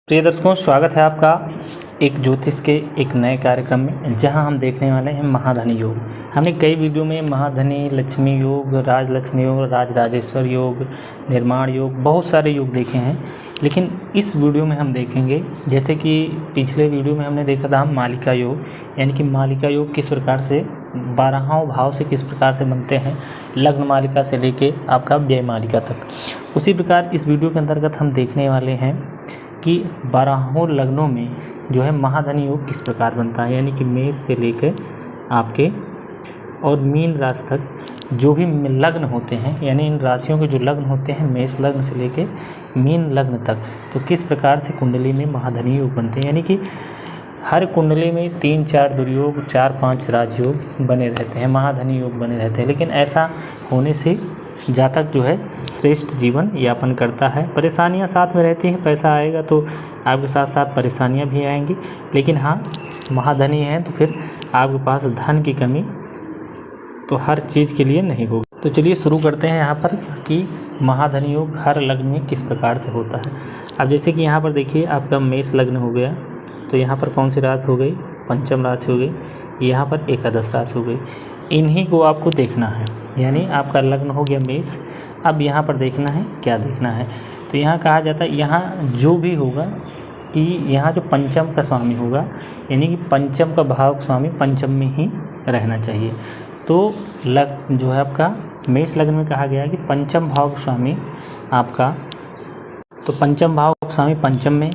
प्रिय दर्शकों, स्वागत है आपका एक ज्योतिष के एक नए कार्यक्रम में, जहां हम देखने वाले हैं महाधनी योग। हमने कई वीडियो में महाधनी लक्ष्मी योग, राजलक्ष्मी योग, राजराजेश्वर योग, निर्माण योग, बहुत सारे योग देखे हैं। लेकिन इस वीडियो में हम देखेंगे, जैसे कि पिछले वीडियो में हमने देखा था हम मालिका योग, यानी कि मालिका योग किस प्रकार से 12वां भाव से किस प्रकार से बनते हैं, लग्न मालिका से लेके आपका व्यय मालिका तक। उसी प्रकार इस वीडियो के अंतर्गत हम देखने वाले हैं कि 12 लग्नों में जो है महाधनी योग किस प्रकार बनता है, यानी कि मेष से लेकर आपके और मीन राशि तक जो भी लग्न होते हैं, यानी इन राशियों के जो लग्न होते हैं मेष लग्न से लेकर मीन लग्न तक, तो किस प्रकार से कुंडली में महाधनी योग बनते हैं। यानी कि हर कुंडली में 3-4 दुर्योग, 4-5 राजयोग बने रहते हैं, महाधनी योग बने रहते हैं। लेकिन ऐसा होने से जातक जो है श्रेष्ठ जीवन यापन करता है। परेशानियां साथ में रहती हैं, पैसा आएगा तो आपके साथ साथ परेशानियां भी आएंगी, लेकिन हाँ महाधनी है तो फिर आपके पास धन की कमी तो हर चीज़ के लिए नहीं होगी। तो चलिए शुरू करते हैं यहाँ पर कि महाधनी योग हर लग्न में किस प्रकार से होता है। अब जैसे कि यहाँ पर देखिए आपका मेष लग्न हो गया, तो यहाँ पर कौन सी राशि हो गई, पंचम राशि हो गई, यहाँ पर एकादश राशि हो गई। इन्हीं को आपको देखना है, यानी आपका लग्न हो गया मेष। अब यहाँ पर देखना है, क्या देखना है, तो यहाँ कहा जाता है यहाँ जो भी होगा कि यहाँ जो पंचम का स्वामी होगा, यानी कि पंचम का भाव का स्वामी पंचम में ही रहना चाहिए। तो जो है आपका मेष लग्न में कहा गया है कि पंचम भाव का स्वामी आपका, तो पंचम भाव का स्वामी पंचम में,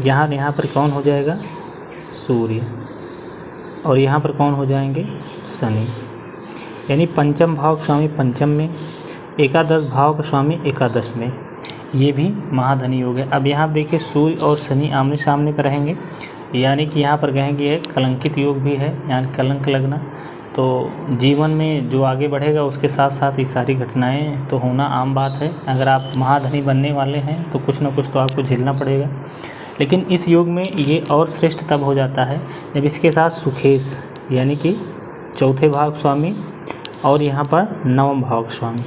यहाँ पर कौन हो जाएगा, सूर्य, और यहाँ पर कौन हो जाएंगे, शनि। यानी पंचम भाव का स्वामी पंचम में, एकादश भाव का स्वामी एकादश में, ये भी महाधनी योग है। अब यहाँ देखिए सूर्य और शनि आमने सामने पर रहेंगे, यानी कि यहाँ पर कहेंगे कलंकित योग भी है, यानी कलंक लगना। तो जीवन में जो आगे बढ़ेगा उसके साथ साथ ये सारी घटनाएं तो होना आम बात है। अगर आप महाधनी बनने वाले हैं तो कुछ ना कुछ तो आपको झेलना पड़ेगा। लेकिन इस योग में ये और श्रेष्ठ तब हो जाता है जब इसके साथ सुखेश, यानी कि चौथे भाव स्वामी, और यहाँ पर नवम भाव स्वामी।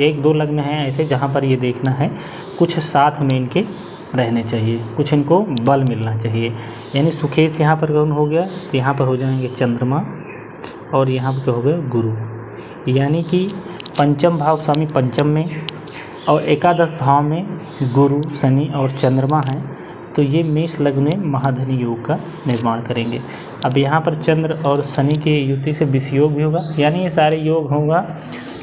1-2 लग्न हैं ऐसे जहाँ पर ये देखना है कुछ साथ में इनके रहने चाहिए, कुछ इनको बल मिलना चाहिए। यानी सुखेश यहाँ पर कौन हो गया, तो यहाँ पर हो जाएंगे चंद्रमा, और यहाँ पर हो गए गुरु। यानी कि पंचम भाव स्वामी पंचम में और एकादश भाव में गुरु, शनि और चंद्रमा हैं, तो ये मेष लग्न में महाधनी योग का निर्माण करेंगे। अब यहाँ पर चंद्र और शनि की युति से विष योग भी होगा, यानी ये सारे योग होगा,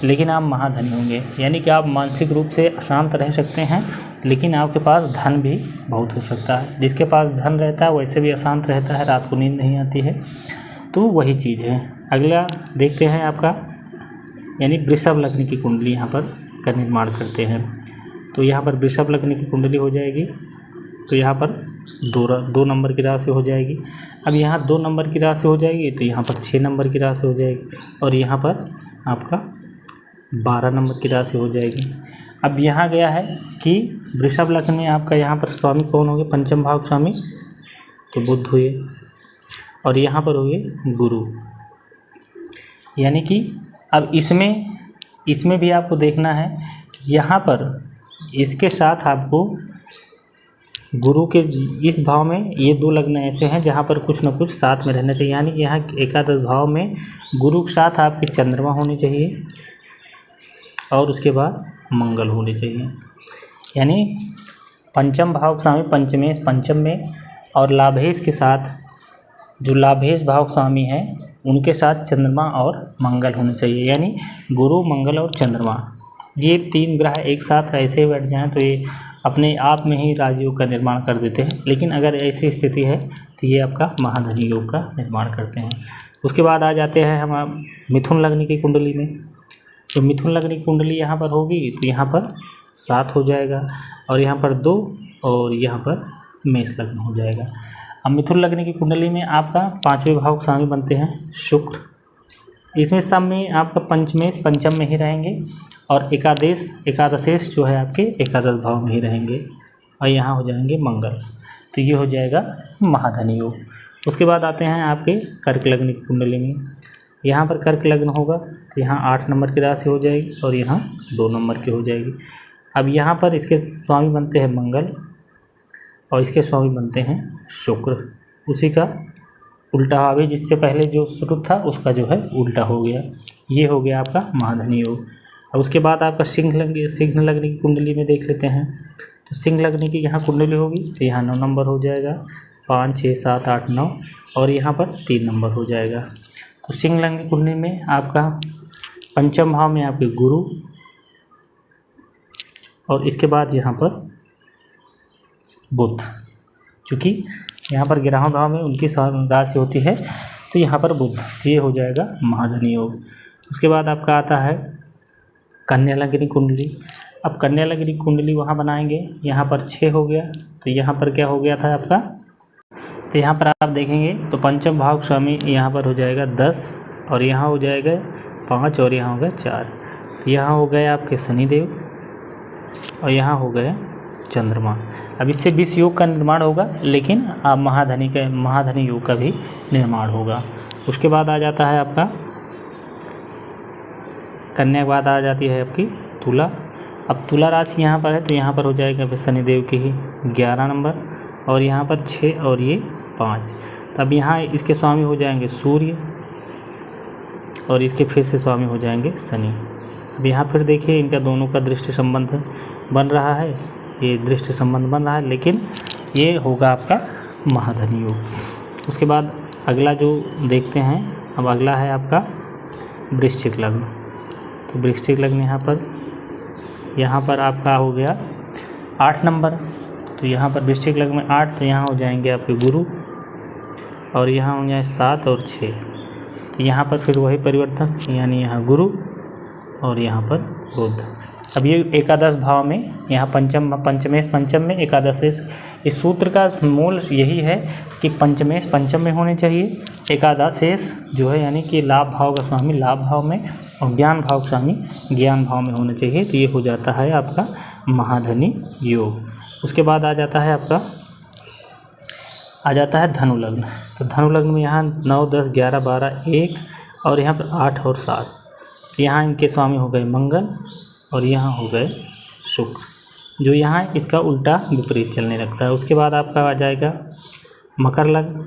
लेकिन आप महाधनी होंगे। यानी कि आप मानसिक रूप से अशांत रह सकते हैं, लेकिन आपके पास धन भी बहुत हो सकता है। जिसके पास धन रहता है वैसे भी अशांत रहता है, रात को नींद नहीं आती है, तो वही चीज़ है। अगला देखते हैं आपका, यानी वृषभ लग्न की कुंडली यहाँ पर का निर्माण करते हैं। तो यहाँ पर वृषभ लग्न की कुंडली हो जाएगी, तो यहाँ पर 2 नंबर की राशि हो जाएगी। अब यहाँ 2 नंबर की राशि हो जाएगी, तो यहाँ पर 6 नंबर की राशि हो जाएगी, और यहाँ पर आपका 12 नंबर की राशि हो जाएगी। अब यहाँ गया है कि वृषभ लग्न में आपका यहाँ पर स्वामी कौन होंगे, पंचम भाव स्वामी, तो बुध हुए, और यहाँ पर हुए गुरु। यानी कि अब इसमें भी आपको देखना है कि यहाँ पर इसके साथ आपको गुरु के इस भाव में ये 2 लग्न ऐसे हैं जहाँ पर कुछ न कुछ साथ में रहना चाहिए। यानी कि यहाँ एकादश भाव में गुरु के साथ आपके चंद्रमा होने चाहिए, और उसके बाद मंगल होने चाहिए। यानी पंचम भाव स्वामी पंचमेश पंचम में, और लाभेश के साथ जो लाभेश भाव स्वामी हैं उनके साथ चंद्रमा और मंगल होने चाहिए। यानी गुरु, मंगल और चंद्रमा, ये 3 ग्रह एक साथ ऐसे ही बैठ जाएँ तो ये अपने आप में ही राजयोग का निर्माण कर देते हैं। लेकिन अगर ऐसी स्थिति है तो ये आपका महाधनी योग का निर्माण करते हैं। उसके बाद आ जाते हैं हम मिथुन लग्न की कुंडली में। तो मिथुन लग्न की कुंडली यहाँ पर होगी, तो यहाँ पर 7 हो जाएगा, और यहाँ पर 2, और यहाँ पर मेष लग्न हो जाएगा। अब मिथुन लग्न की कुंडली में आपका 5वें भाव स्वामी बनते हैं शुक्र। इसमें सब में आपका पंचमेश पंचम में ही रहेंगे, और एकादशेश जो है आपके एकादश भाव में ही रहेंगे, और यहाँ हो जाएंगे मंगल। तो ये हो जाएगा महाधनी योग। उसके बाद आते हैं आपके कर्क लग्न की कुंडली में। यहाँ पर कर्क लग्न होगा तो यहाँ 8 नंबर की राशि हो जाएगी, और यहाँ 2 नंबर की हो जाएगी। अब यहाँ पर इसके स्वामी बनते हैं मंगल, और इसके स्वामी बनते हैं शुक्र। उसी का उल्टा अभी जिससे पहले जो शुरू था उसका जो है उल्टा हो गया। ये हो गया आपका महाधनी योग। अब उसके बाद आपका सिंह लगने की कुंडली में देख लेते हैं। तो सिंह लगने की यहाँ कुंडली होगी तो यहाँ 9 नंबर हो जाएगा, 5 6 7 8 9 और यहाँ पर 3 नंबर हो जाएगा। तो सिंह लगने कुंडली में आपका पंचम भाव में आपके गुरु और इसके बाद यहाँ पर बुध, चूँकि यहाँ पर 11वें भाव में उनकी राशि होती है तो यहाँ पर बुध, ये हो जाएगा महाधनी योग। उसके बाद आपका आता है कन्या लग्नी कुंडली। अब कन्या लग्नी कुंडली वहाँ बनाएंगे, यहाँ पर 6 हो गया तो यहाँ पर क्या हो गया था आपका, तो यहाँ पर आप देखेंगे तो पंचम भाव स्वामी यहाँ पर हो जाएगा 10 और यहाँ हो जाएगा 5 और यहाँ हो गया 4। तो यहाँ हो गए आपके शनिदेव और यहाँ हो गए चंद्रमा। अब इससे 20 योग का निर्माण होगा, लेकिन अब महाधनी योग का भी निर्माण होगा। उसके बाद आ जाता है आपका कन्या के बाद आ जाती है आपकी तुला। अब तुला राशि यहाँ पर है तो यहाँ पर हो जाएगा फिर शनिदेव के ही 11 नंबर और यहाँ पर 6 और ये 5। तब यहाँ इसके स्वामी हो जाएंगे सूर्य और इसके फिर से स्वामी हो जाएंगे शनि। अब यहाँ फिर देखिए इनका दोनों का दृष्टि संबंध बन रहा है, ये दृष्टि संबंध बन रहा है, लेकिन ये होगा आपका महाधनी योग। उसके बाद अगला जो देखते हैं, अब अगला है आपका वृश्चिक लग्न। तो वृश्चिक लग्न यहाँ पर आपका हो गया 8 नंबर। तो यहाँ पर वृश्चिक लग्न में 8 तो यहाँ हो जाएंगे आपके गुरु और यहाँ हो जाए 7 और 6। तो यहाँ पर फिर वही परिवर्तन, यानी यहाँ गुरु और यहाँ पर बुध। अब ये एकादश भाव में यहाँ पंचम में एकादश। इस सूत्र का मूल यही है कि पंचमेश पंचम में होने चाहिए, एकादशेश जो है यानी कि लाभ भाव का स्वामी लाभ भाव में और ज्ञान भाव का स्वामी ज्ञान भाव में होना चाहिए। तो ये हो जाता है आपका महाधनी योग। उसके बाद आ जाता है धनु लग्न। तो धनु लग्न में यहाँ 9 10 11 12 1 और यहाँ पर 8 और 7। तो यहाँ इनके स्वामी हो गए मंगल और यहाँ हो गए शुक्र, जो यहाँ इसका उल्टा विपरीत चलने लगता है। उसके बाद आपका आ जाएगा मकर लग्न।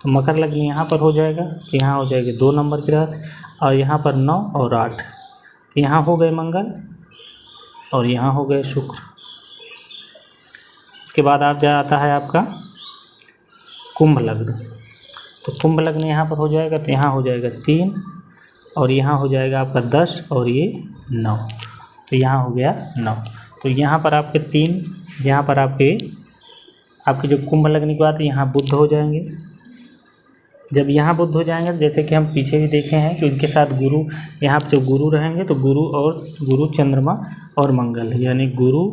तो मकर लग्न यहाँ पर हो जाएगा तो यहाँ हो जाएगी 2 नंबर की राशि और यहाँ पर 9 और 8। तो यहाँ हो गए मंगल और यहाँ हो गए शुक्र। उसके बाद आप जाता है आपका कुंभ लग्न। तो कुंभ लग्न यहाँ पर हो जाएगा तो यहाँ हो जाएगा 3 और यहाँ हो जाएगा आपका 10 और ये 9। तो यहाँ हो गया 9। तो यहाँ पर आपके 3, यहाँ पर आपके जो कुंभ लगने के बाद यहाँ बुध हो जाएंगे। जब यहाँ बुध हो जाएंगे, जैसे कि हम पीछे भी देखे हैं कि उनके साथ गुरु, यहाँ पर जो गुरु रहेंगे तो गुरु चंद्रमा और मंगल, यानी गुरु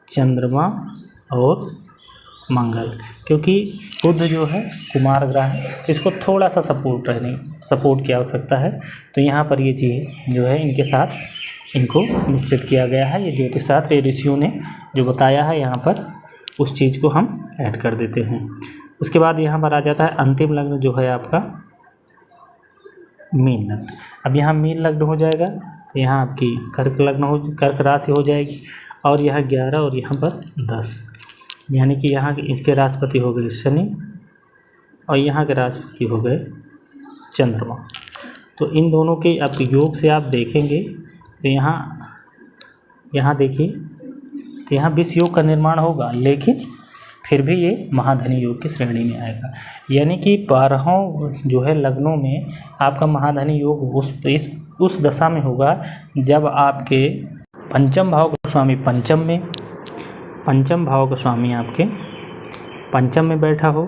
चंद्रमा और मंगल। क्योंकि बुध जो है कुमार ग्रह है तो इसको थोड़ा सा सपोर्ट की आवश्यकता है। तो यहाँ पर ये चीज़ जो है इनके साथ इनको मिश्रित किया गया है। ये ज्योतिष शास्त्र ऋषियों ने जो बताया है यहाँ पर उस चीज़ को हम ऐड कर देते हैं। उसके बाद यहाँ पर आ जाता है अंतिम लग्न जो है आपका मीन लग्न। अब यहाँ मीन लग्न हो जाएगा तो यहाँ आपकी कर्क राशि हो जाएगी और यहाँ 11 और यहाँ पर 10, यानी कि यहाँ इसके राष्ट्रपति हो गए शनि और यहाँ के राष्ट्रपति हो गए चंद्रमा। तो इन दोनों के आप योग से आप देखेंगे तो यहाँ देखिए तो यहाँ 20 योग का निर्माण होगा, लेकिन फिर भी ये महाधनी योग की श्रेणी में आएगा। यानी कि 12 जो है लग्नों में आपका महाधनी योग उस दशा में होगा जब आपके पंचम भाव का स्वामी पंचम भाव का स्वामी आपके पंचम में बैठा हो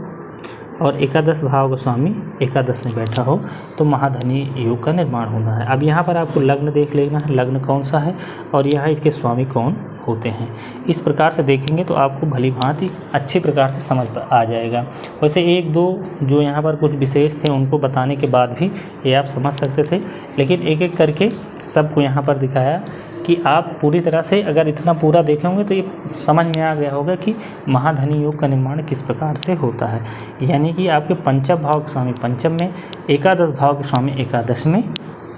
और एकादश भाव का स्वामी एकादश में बैठा हो, तो महाधनी योग का निर्माण होना है। अब यहाँ पर आपको लग्न देख लेना है, लग्न कौन सा है और यहाँ इसके स्वामी कौन होते हैं। इस प्रकार से देखेंगे तो आपको भली भांति अच्छे प्रकार से समझ आ जाएगा। वैसे 1-2 जो यहाँ पर कुछ विशेष थे उनको बताने के बाद भी ये आप समझ सकते थे, लेकिन एक एक करके सबको यहाँ पर दिखाया कि आप पूरी तरह से अगर इतना पूरा देखे होंगे तो ये समझ में आ गया होगा कि महाधनी योग का निर्माण किस प्रकार से होता है। यानी कि आपके पंचम भाव के स्वामी पंचम में, एकादश भाव के स्वामी एकादश में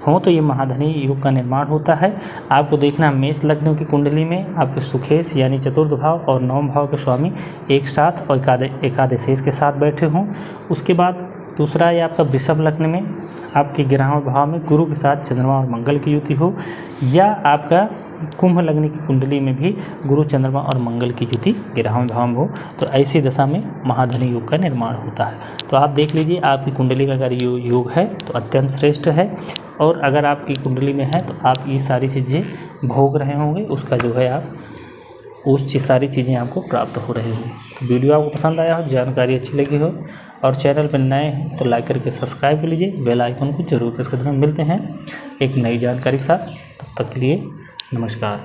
हो तो ये महाधनी योग का निर्माण होता है। आपको देखना मेष लग्न की कुंडली में आपके सुखेश यानी चतुर्थ भाव और नवम भाव के स्वामी एक साथ और एकादशेष के साथ बैठे हों। उसके बाद दूसरा है आपका वृषभ लग्न में आपके 11वें भाव में गुरु के साथ चंद्रमा और मंगल की युति हो, या आपका कुंभ लग्न की कुंडली में भी गुरु चंद्रमा और मंगल की युति 11वें भाव में हो, तो ऐसी दशा में महाधनी योग का निर्माण होता है। तो आप देख लीजिए आपकी कुंडली में अगर योग है तो अत्यंत श्रेष्ठ है, और अगर आपकी कुंडली में है तो आप ये सारी चीज़ें भोग रहे होंगे, उसका जो है आप सारी चीज़ें आपको प्राप्त हो रही होंगी। तो वीडियो आपको पसंद आया हो, जानकारी अच्छी लगी हो और चैनल पर नए हैं तो लाइक करके सब्सक्राइब कर लीजिए, बेल आइकन को जरूर प्रेस कर देना। मिलते हैं एक नई जानकारी के साथ, तब तक के लिए नमस्कार।